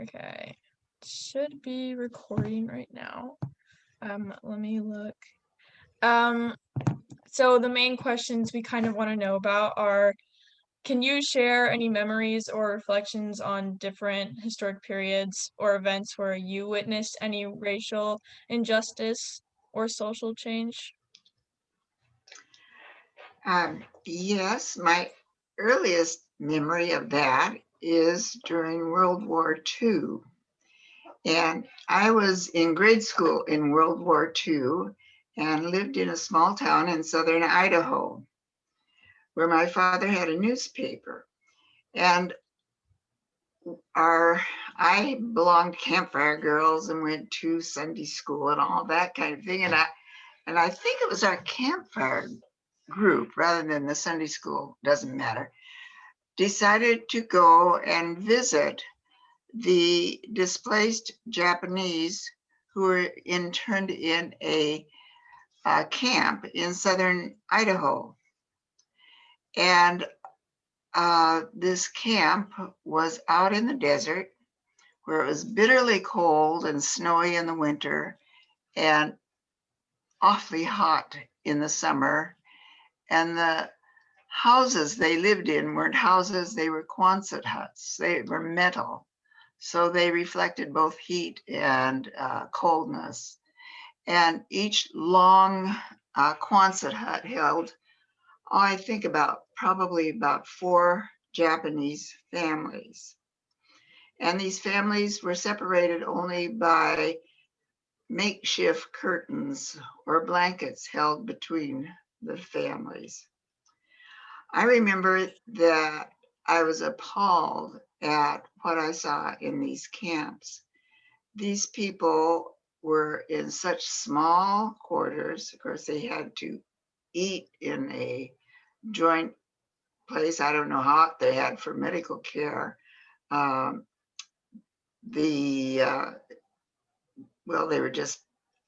Okay. Should be recording right now. Let me look. Um, so the main questions we kind of want to know about are, can you share any memories or reflections on different historic periods or events where you witnessed any racial injustice or social change? Yes, my earliest memory of that is during World War II. And I was in grade school in World War II and lived in a small town in southern Idaho where my father had a newspaper. And our I belonged to Campfire Girls and went to Sunday school and all that kind of thing. And I think it was our campfire group rather than the Sunday school, doesn't matter, decided to go and visit the displaced Japanese who were interned in a camp in southern Idaho. And this camp was out in the desert where it was bitterly cold and snowy in the winter and awfully hot in the summer. And the houses they lived in weren't houses, they were Quonset huts. They were metal. So they reflected both heat and coldness. And each long Quonset hut held, I think probably about 4 Japanese families. And these families were separated only by makeshift curtains or blankets held between the families. I remember that I was appalled at what I saw in these camps. These people were in such small quarters. Of course, they had to eat in a joint place. I don't know how they had for medical care. Um, the well, they were just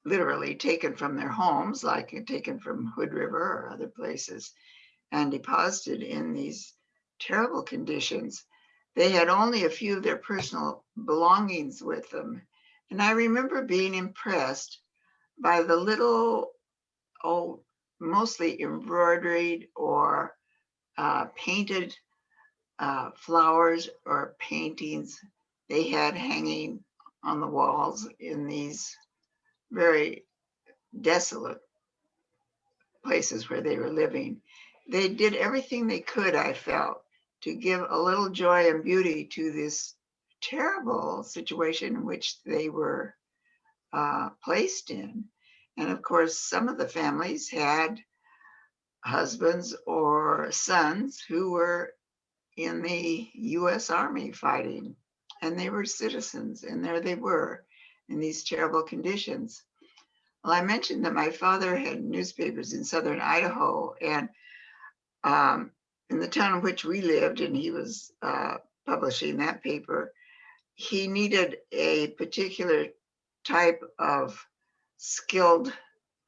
literally taken from their homes, like taken from Hood River or other places, and deposited in these terrible conditions. They had only a few of their personal belongings with them. And I remember being impressed by the little, oh, mostly embroidered or painted flowers or paintings they had hanging on the walls in these very desolate places where they were living. They did everything they could, I felt, to give a little joy and beauty to this terrible situation in which they were placed in. And of course, some of the families had husbands or sons who were in the US Army fighting, and they were citizens, and there they were in these terrible conditions. Well, I mentioned that my father had newspapers in southern Idaho, and in the town in which we lived, and he was publishing that paper, he needed a particular type of skilled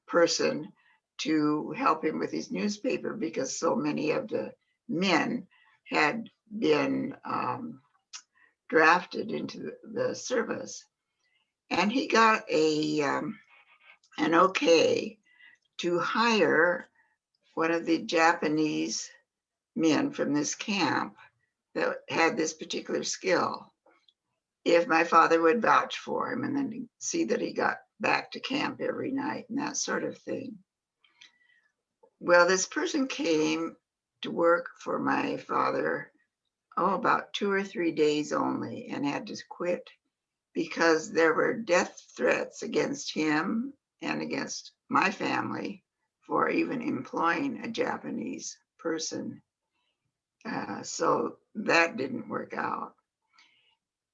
person to help him with his newspaper because so many of the men had been drafted into the service. And he got an okay to hire one of the Japanese men from this camp that had this particular skill if my father would vouch for him and then see that he got back to camp every night and that sort of thing. Well, this person came to work for my father, about 2 or 3 days only, and had to quit because there were death threats against him and against my family for even employing a Japanese person. So that didn't work out.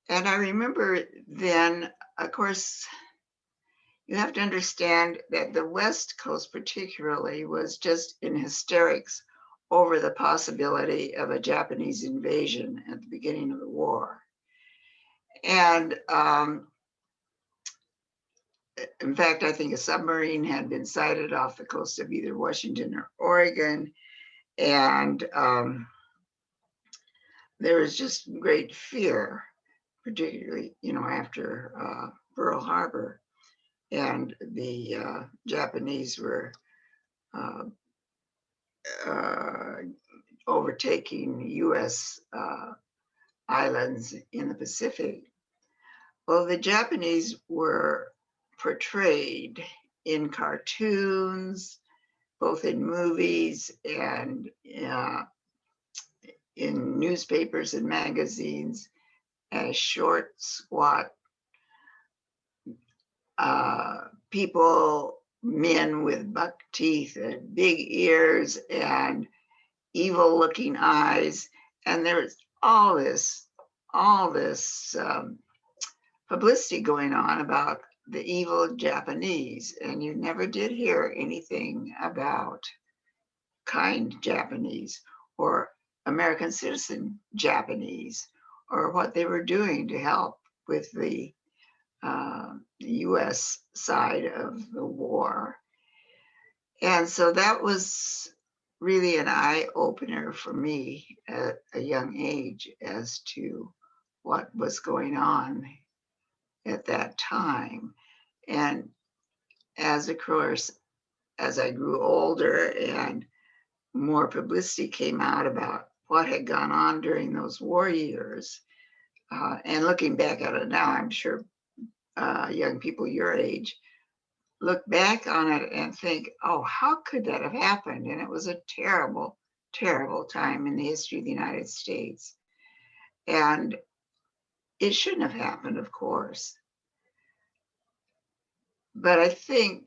And I remember then, of course, you have to understand that the West Coast particularly was just in hysterics over the possibility of a Japanese invasion at the beginning of the war. And in fact, I think a submarine had been sighted off the coast of either Washington or Oregon. And there was just great fear. particularly, after Pearl Harbor, and the Japanese were uh, uh, overtaking U.S. Islands in the Pacific. Well, the Japanese were portrayed in cartoons, both in movies and in newspapers and magazines, as short, squat people, men with buck teeth and big ears and evil looking eyes. And there was all this publicity going on about the evil Japanese. And you never did hear anything about kind Japanese or American citizen Japanese or what they were doing to help with the US side of the war. And so that was really an eye opener for me at a young age as to what was going on at that time. And of course, as I grew older and more publicity came out about what had gone on during those war years, and looking back at it now, I'm sure young people your age look back on it and think, oh, how could that have happened? And it was a terrible, terrible time in the history of the United States. And it shouldn't have happened, of course. But I think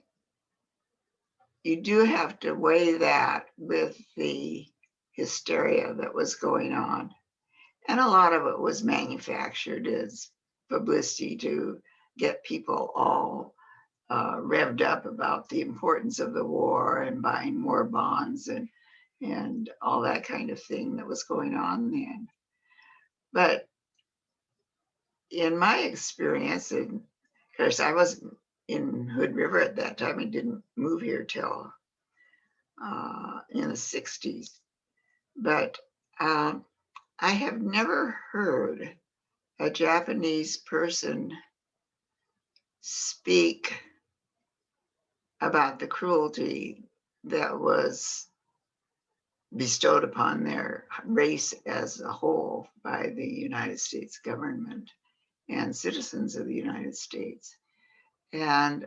you do have to weigh that with the hysteria that was going on. And a lot of it was manufactured as publicity to get people all revved up about the importance of the war and buying more bonds and all that kind of thing that was going on then. But in my experience, and of course, I wasn't in Hood River at that time. I didn't move here till in the 60s. But I have never heard a Japanese person speak about the cruelty that was bestowed upon their race as a whole by the United States government and citizens of the United States. And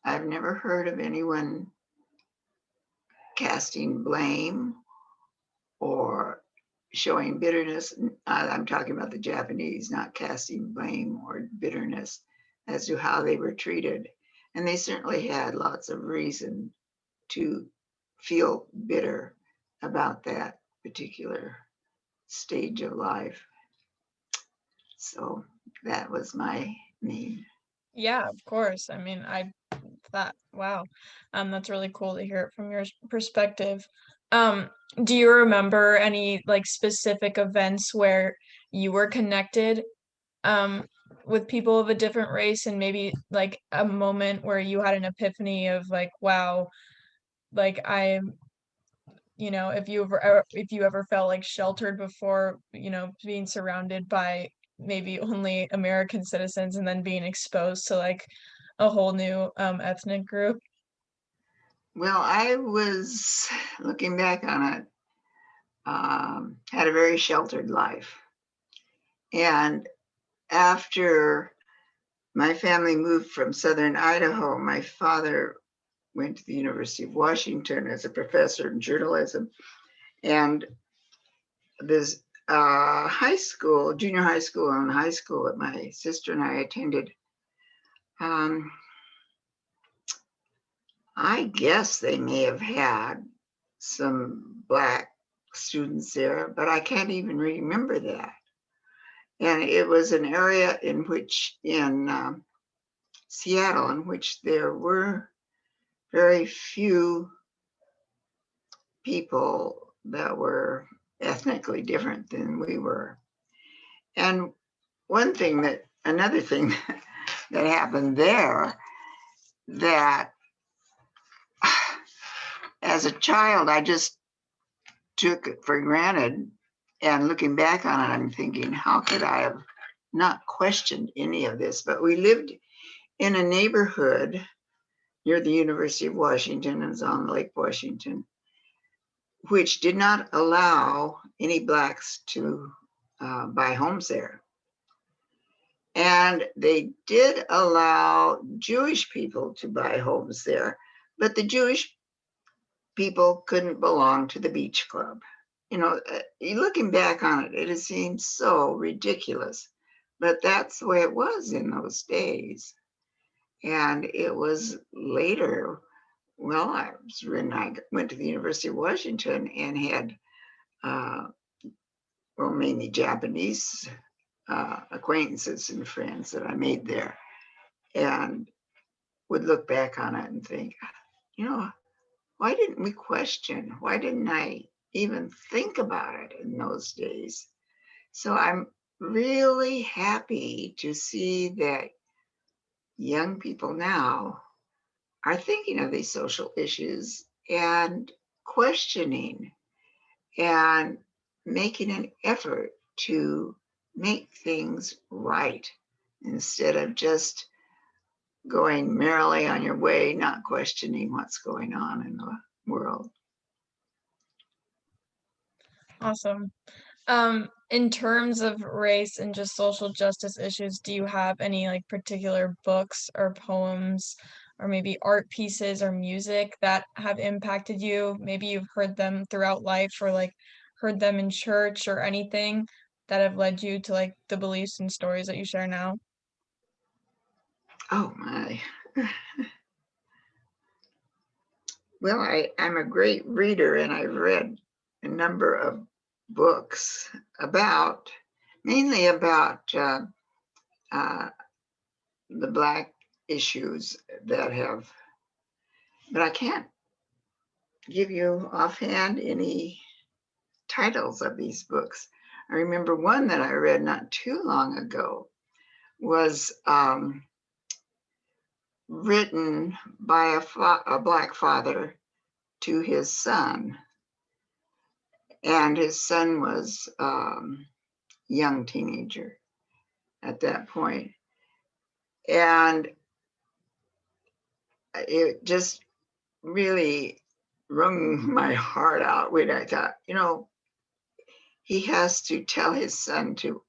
I've never heard of anyone casting blame or showing bitterness. I'm talking about the Japanese, not casting blame or bitterness as to how they were treated. And they certainly had lots of reason to feel bitter about that particular stage of life. So that was my main. Yeah, of course. I mean, I thought, wow, that's really cool to hear it from your perspective. Um, do you remember any like specific events where you were connected um with people of a different race and maybe like a moment where you had an epiphany of like, wow, like if you ever felt like sheltered before, being surrounded by maybe only American citizens and then being exposed to like a whole new ethnic group. Well, I was looking back on it, had a very sheltered life. And after my family moved from southern Idaho, my father went to the University of Washington as a professor in journalism. And this junior high school and high school that my sister and I attended, um, I guess they may have had some Black students there, but I can't even remember that. And it was an area in Seattle, in which there were very few people that were ethnically different than we were. And another thing that happened there, that as a child, I just took it for granted. And looking back on it, I'm thinking, how could I have not questioned any of this, but we lived in a neighborhood near the University of Washington, and it's on Lake Washington, which did not allow any blacks to buy homes there. And they did allow Jewish people to buy homes there, but the Jewish people couldn't belong to the beach club. You know, looking back on it, it seems so ridiculous, but that's the way it was in those days. And it was later, well, when I went to the University of Washington and had, well, mainly Japanese acquaintances and friends that I made there, and would look back on it and think, you know, why didn't we question? Why didn't I even think about it in those days? So I'm really happy to see that young people now are thinking of these social issues and questioning and making an effort to make things right instead of just going merrily on your way, not questioning what's going on in the world. Awesome. In terms of race and just social justice issues, do you have any like particular books or poems or maybe art pieces or music that have impacted you? Maybe you've heard them throughout life or like heard them in church or anything that have led you to like the beliefs and stories that you share now? Oh my. Well, I'm a great reader and I've read a number of books about, mainly about uh, the Black issues that have, but I can't give you offhand any titles of these books. I remember one that I read not too long ago was written by a Black father to his son. And his son was young teenager at that point. And it just really wrung my heart out when I thought, you know, he has to tell his son to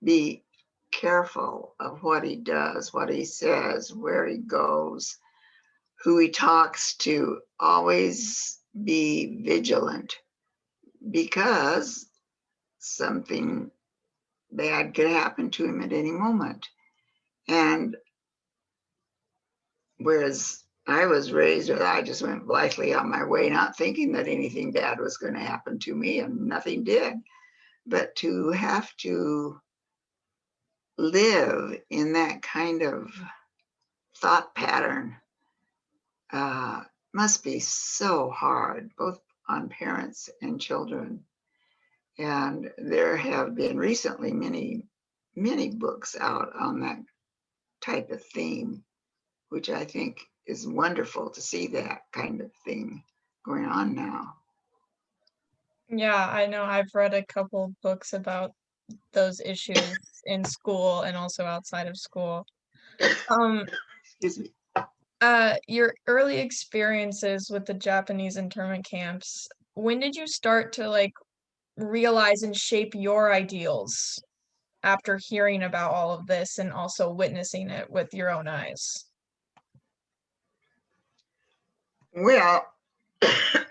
be careful of what he does, what he says, where he goes, who he talks to, always be vigilant because something bad could happen to him at any moment. And whereas I was raised, I just went blithely on my way, not thinking that anything bad was going to happen to me, and nothing did. But to have to live in that kind of thought pattern must be so hard, both on parents and children. And there have been recently many books out on that type of theme, which I think is wonderful to see that kind of thing going on now. Yeah, I know I've read a couple books about those issues in school and also outside of school. Um, Excuse me. Your early experiences with the Japanese internment camps, when did you start to like realize and shape your ideals after hearing about all of this and also witnessing it with your own eyes? Well,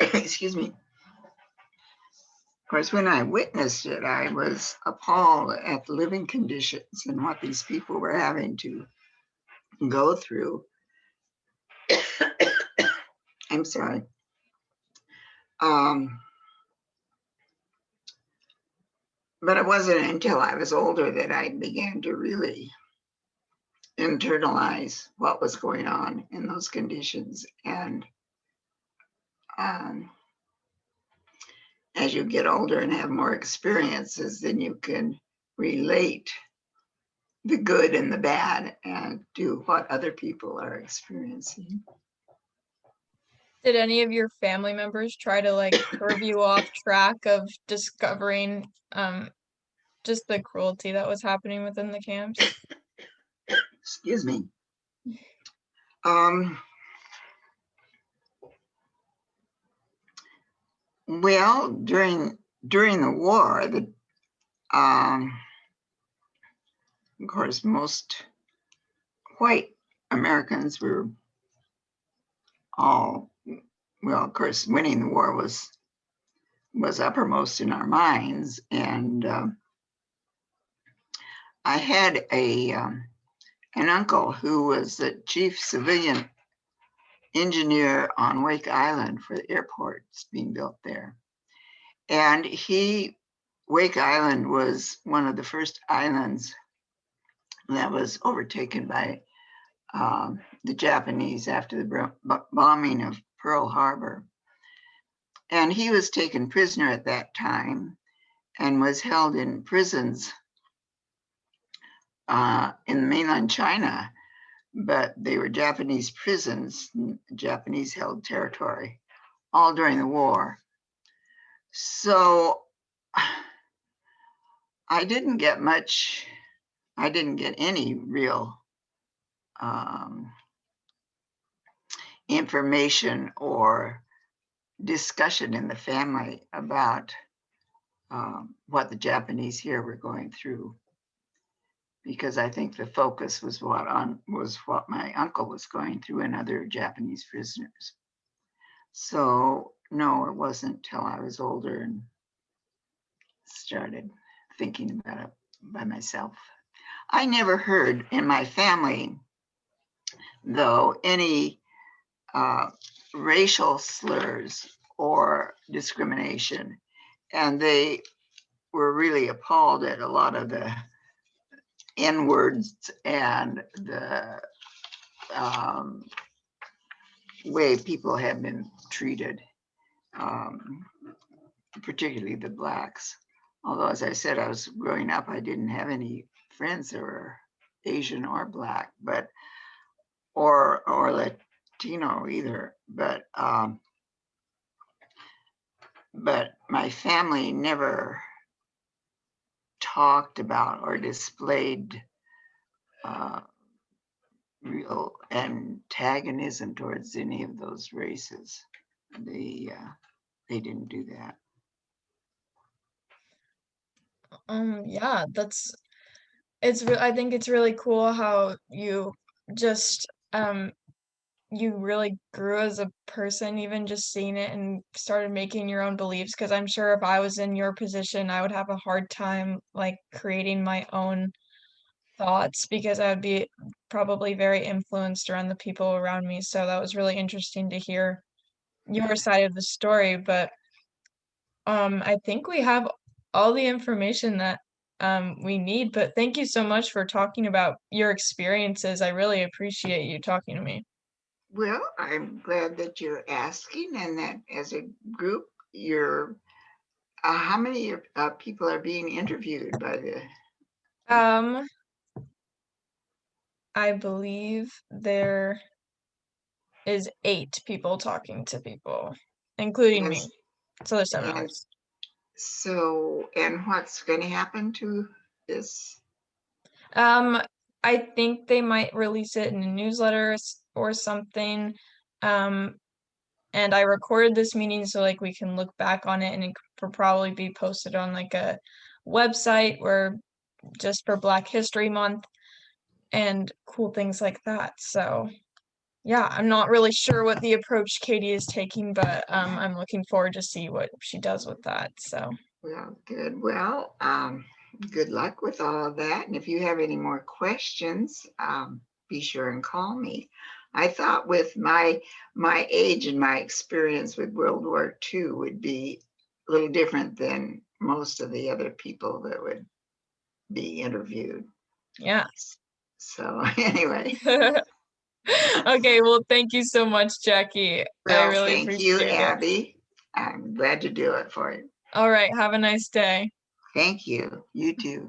excuse me. Of course, when I witnessed it, I was appalled at the living conditions and what these people were having to go through. I'm sorry. Um, but it wasn't until I was older that I began to really internalize what was going on in those conditions. And um, as you get older and have more experiences, then you can relate the good and the bad and to what other people are experiencing. Did any of your family members try to like curve you off track of discovering just the cruelty that was happening within the camps? Excuse me. Um, well, during the war, of course, most white Americans were all, well, of course, winning the war was uppermost in our minds. And I had an uncle who was the chief civilian engineer on Wake Island for the airports being built there. And Wake Island was one of the first islands that was overtaken by the Japanese after the bombing of Pearl Harbor. And he was taken prisoner at that time and was held in prisons in mainland China, but they were Japanese prisons, Japanese held territory, all during the war. So I didn't get any real information or discussion in the family about what the Japanese here were going through, because I think the focus was what my uncle was going through and other Japanese prisoners. So no, it wasn't till I was older and started thinking about it by myself. I never heard in my family, though, any racial slurs or discrimination, and they were really appalled at a lot of the N-words and the way people have been treated, particularly the Blacks. Although, as I said, I was growing up, I didn't have any friends that were Asian or Black, or Latino either. But my family never talked about or displayed real antagonism towards any of those races. They didn't do that. Yeah, I think it's really cool how you just you really grew as a person, even just seeing it and started making your own beliefs. Because I'm sure if I was in your position, I would have a hard time like creating my own thoughts because I would be probably very influenced around the people around me. So that was really interesting to hear your side of the story. But I think we have all the information that we need. But thank you so much for talking about your experiences. I really appreciate you talking to me. Well, I'm glad that you're asking, and that as a group, how many people are being interviewed by the? Um, I believe there is 8 people talking to people, including And, me. So there's 7 of and us. so, and what's going to happen to this? Um, I think they might release it in a newsletter or something. Um, and I recorded this meeting so like we can look back on it, and it could probably be posted on like a website where just for Black History Month and cool things like that. So yeah, I'm not really sure what the approach Katie is taking, but I'm looking forward to see what she does with that. So Well, good. Well, good luck with all of that. And if you have any more questions, be sure and call me. I thought with my age and my experience with World War II would be a little different than most of the other people that would be interviewed. yeah. So anyway, Okay, well, thank you so much, Jackie. I well, really thank you, appreciate it. Abby. I'm glad to do it for you. All right, have a nice day. Thank you. You too.